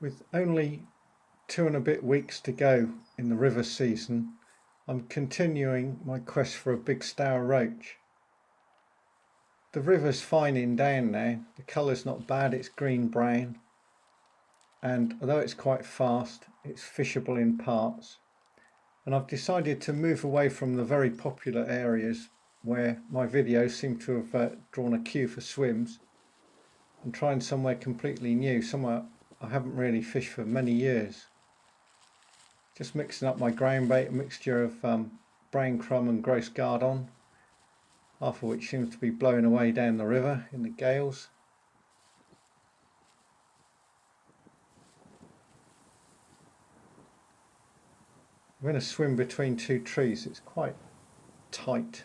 With only 2 and a bit weeks to go in the river season, I'm continuing my quest for a big Stour roach. The river's fining down now, the colour's not bad, it's green-brown, and although it's quite fast, it's fishable in parts. And I've decided to move away from the very popular areas where my videos seem to have drawn a queue for swims and trying somewhere completely new, somewhere I haven't really fished for many years. Just mixing up my ground bait, a mixture of brain crumb and gross gardon, half of which seems to be blowing away down the river in the gales. I'm in a swim between two trees. It's quite tight.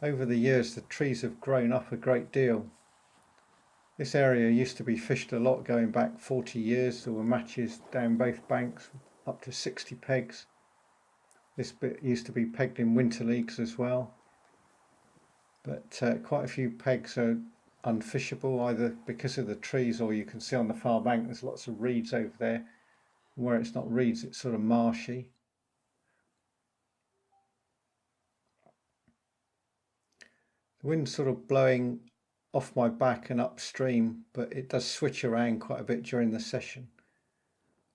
Over the years the trees have grown up a great deal. This area used to be fished a lot going back 40 years. There were matches down both banks, up to 60 pegs. This bit used to be pegged in winter leagues as well. But quite a few pegs are unfishable, either because of the trees, or you can see on the far bank there's lots of reeds over there. Where it's not reeds, it's sort of marshy. The wind's sort of blowing off my back and upstream, but it does switch around quite a bit during the session.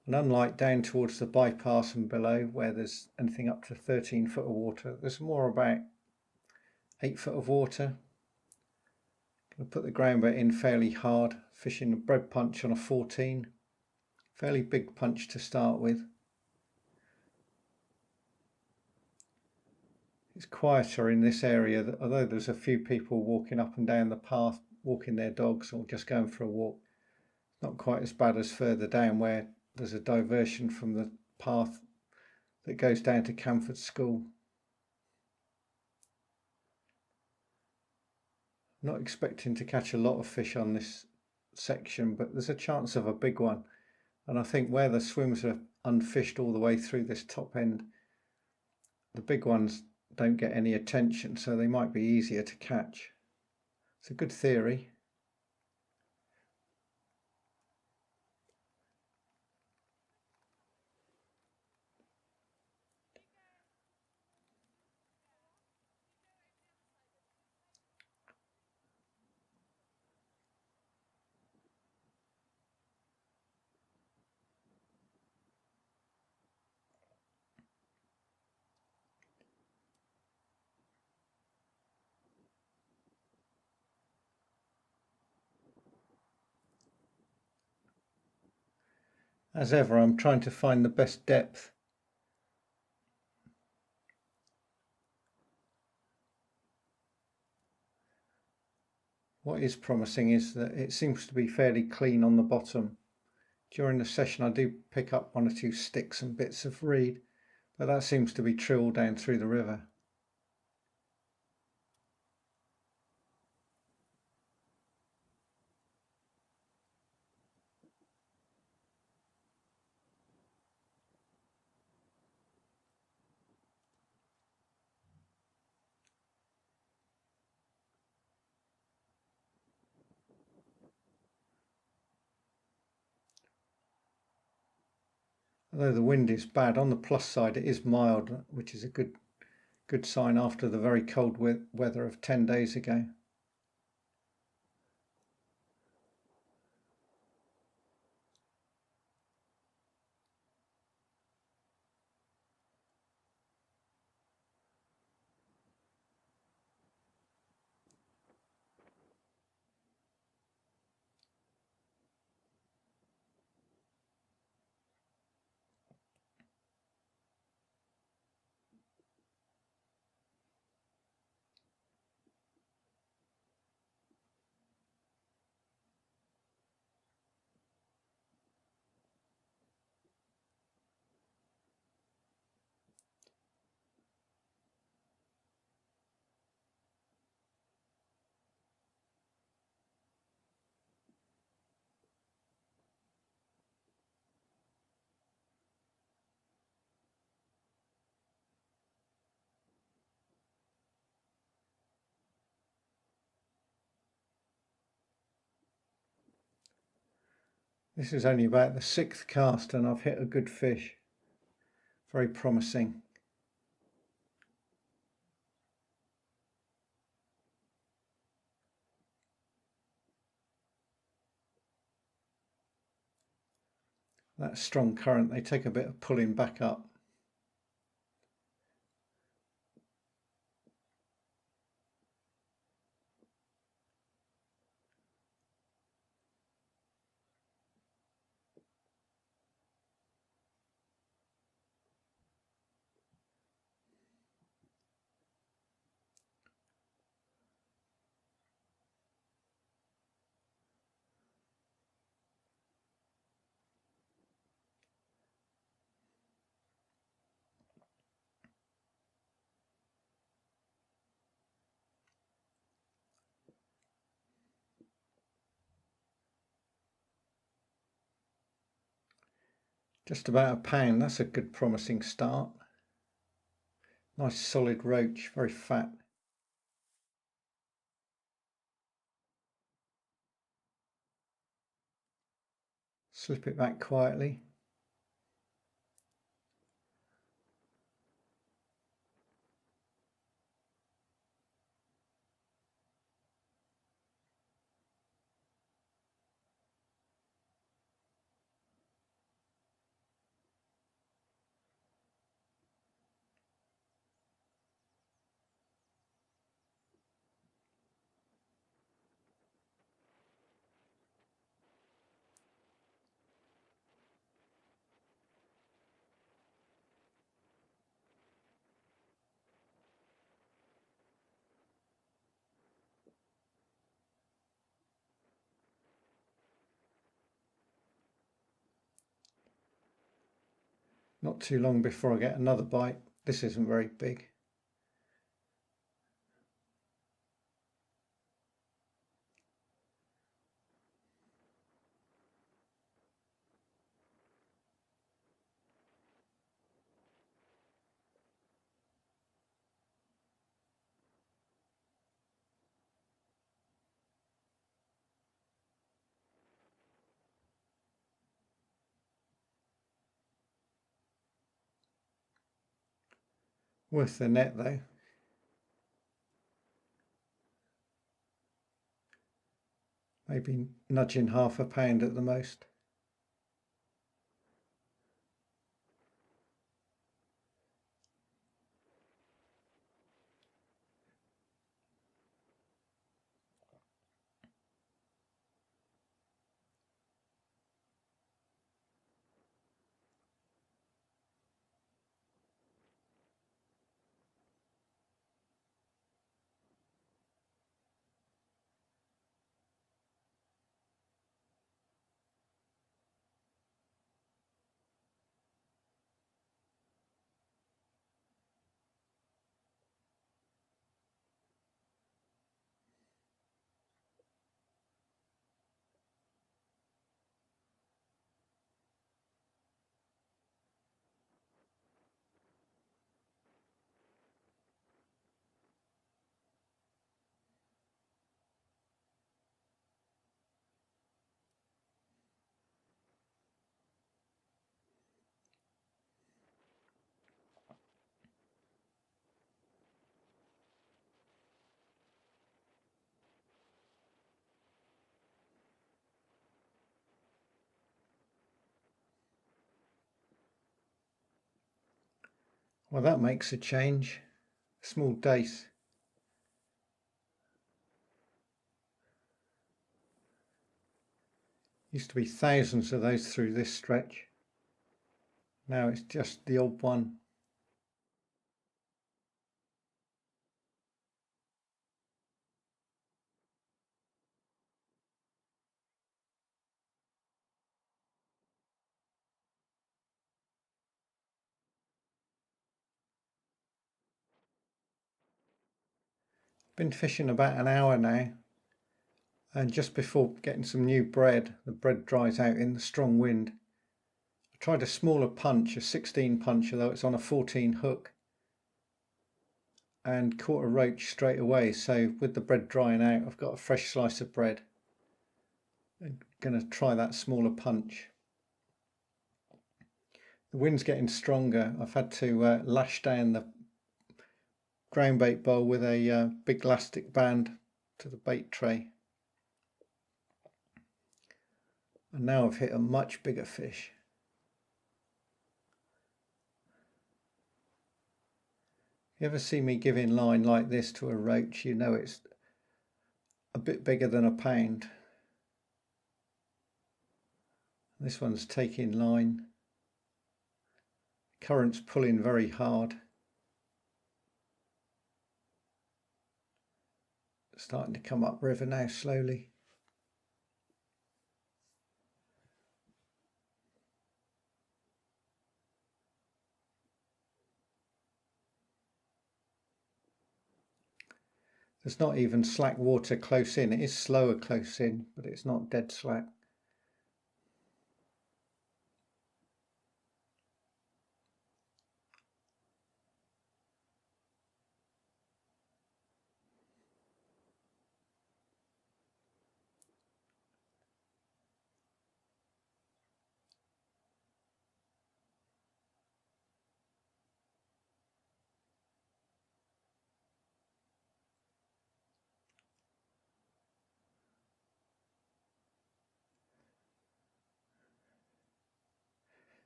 And unlike down towards the bypass and below, where there's anything up to 13 foot of water, there's more about 8 foot of water. Going to put the ground bait in fairly hard, fishing a bread punch on a 14. Fairly big punch to start with. It's quieter in this area, although there's a few people walking up and down the path, walking their dogs or just going for a walk. It's not quite as bad as further down, where there's a diversion from the path that goes down to Camford School. I'm not expecting to catch a lot of fish on this section, but there's a chance of a big one. And I think where the swims are unfished all the way through this top end, the big ones don't get any attention, so they might be easier to catch. It's a good theory. As ever, I'm trying to find the best depth. What is promising is that it seems to be fairly clean on the bottom. During the session I do pick up 1 or 2 sticks and bits of reed, but that seems to be true all down through the river. Although the wind is bad, on the plus side it is mild, which is a good sign after the very cold weather of 10 days ago. This is only about the 6th cast and I've hit a good fish. Very promising. That strong current, they take a bit of pulling back up. Just about a pound, that's a good promising start. Nice solid roach, very fat. Slip it back quietly. Not too long before I get another bite. This isn't very big. Worth the net though. Maybe nudging half a pound at the most. Well, that makes a change. Small dace. Used to be thousands of those through this stretch. Now it's just the odd one. Been fishing about an hour now, and just before getting some new bread, the bread dries out in the strong wind. I tried a smaller punch, a 16 punch, although it's on a 14 hook, and caught a roach straight away. So with the bread drying out, I've got a fresh slice of bread. And going to try that smaller punch. The wind's getting stronger. I've had to lash down the ground bait bowl with a big elastic band to the bait tray. And now I've hit a much bigger fish. If you ever see me giving line like this to a roach, you know it's a bit bigger than a pound. This one's taking line. Current's pulling very hard. Starting to come up river now slowly. There's not even slack water close in. It is slower close in, but it's not dead slack.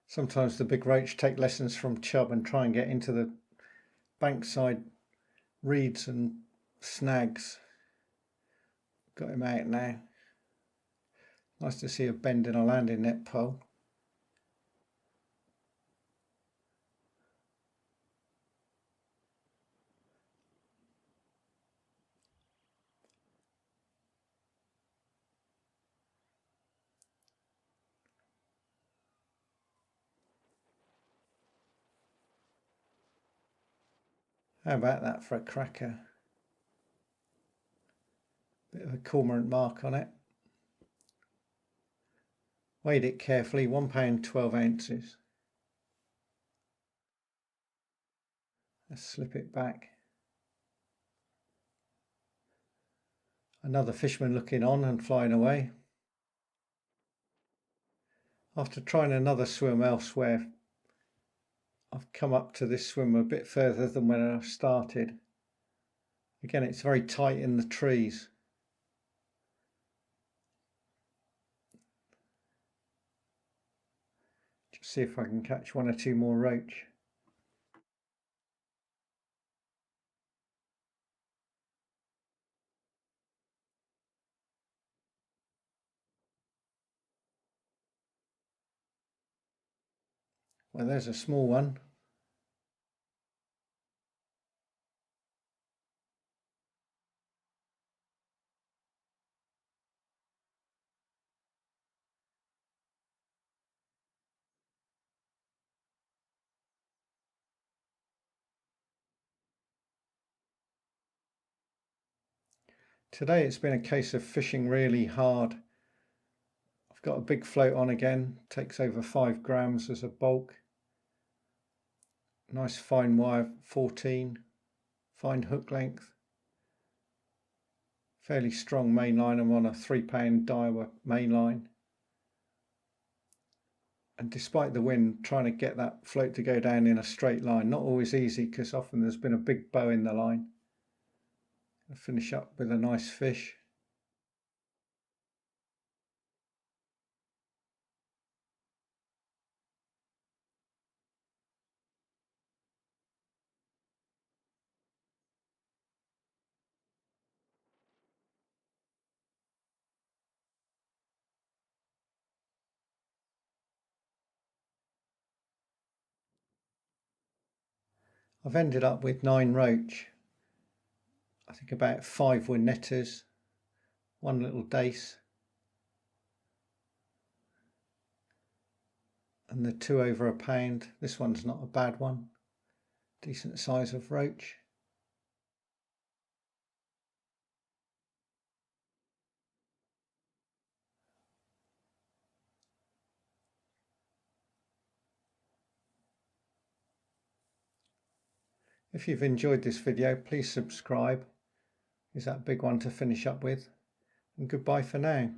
Sometimes the big roach take lessons from chub and try and get into the bankside reeds and snags. Got him out now. Nice to see a bend in a landing net pole. How about that for a cracker? Bit of a cormorant mark on it. Weighed it carefully, £1 12 ounces. Let's slip it back. Another fisherman looking on and flying away. After trying another swim elsewhere, I've come up to this swim a bit further than when I started. Again, it's very tight in the trees. Just see if I can catch one or two more roach. Well, there's a small one. Today it's been a case of fishing really hard. I've got a big float on again, takes over 5 grams as a bulk. Nice fine wire, 14, fine hook length. Fairly strong main line. I'm on a £3 Daiwa main line. And despite the wind, trying to get that float to go down in a straight line, not always easy because often there's been a big bow in the line. I'll finish up with a nice fish. I've ended up with 9 roach. I think about 5 were netters, 1 little dace, and the 2 over £1. This one's not a bad one, decent size of roach. If you've enjoyed this video, please subscribe. Is that big one to finish up with? And goodbye for now.